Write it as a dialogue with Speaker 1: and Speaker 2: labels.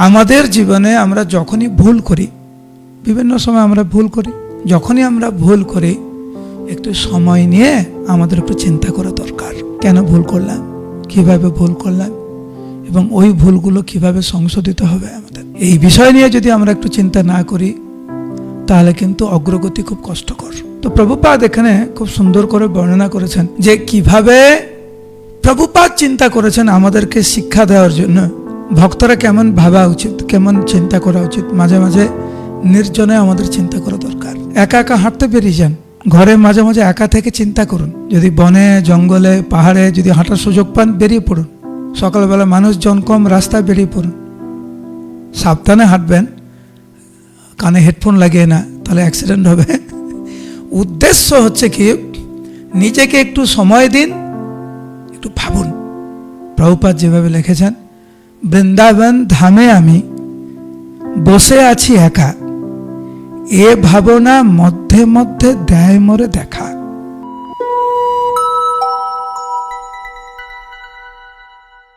Speaker 1: আমাদের জীবনে আমরা যখনই ভুল করি, বিভিন্ন সময় আমরা ভুল করি, যখনই আমরা ভুল করি একটু সময় নিয়ে আমাদের একটু চিন্তা করা দরকার। কেন ভুল করলাম, কিভাবে ভুল করলাম, এবং ওই ভুলগুলো কিভাবে সংশোধিত হবে আমাদের, এই বিষয় নিয়ে যদি আমরা একটু চিন্তা না করি তাহলে কিন্তু অগ্রগতি খুব কষ্টকর। তো প্রভুপাদ এখানে খুব সুন্দর করে বর্ণনা করেছেন যে কিভাবে প্রভুপাদ চিন্তা করেছেন আমাদেরকে শিক্ষা দেওয়ার জন্য ভক্তরা কেমন ভাবা উচিত, কেমন চিন্তা করা উচিত। মাঝে মাঝে নির্জনে আমাদের চিন্তা করা দরকার। একা একা হাঁটতে বেরিয়ে যান, ঘরে মাঝে মাঝে একা থেকে চিন্তা করুন। যদি বনে জঙ্গলে পাহাড়ে যদি হাঁটার সুযোগ পান বেরিয়ে পড়ুন। সকালবেলা মানুষজন কম, রাস্তায় বেরিয়ে পড়ুন। সাবধানে হাঁটবেন, কানে হেডফোন লাগিয়ে না, তাহলে অ্যাক্সিডেন্ট হবে। উদ্দেশ্য হচ্ছে কি, নিজেকে একটু সময় দিন, একটু ভাবুন। প্রভুপাদ যেভাবে লিখেছেন, বৃন্দাবন ধামে আমি বসে আছি একা, এ ভাবনা মধ্যে মধ্যে দেয় মোরে দেখা।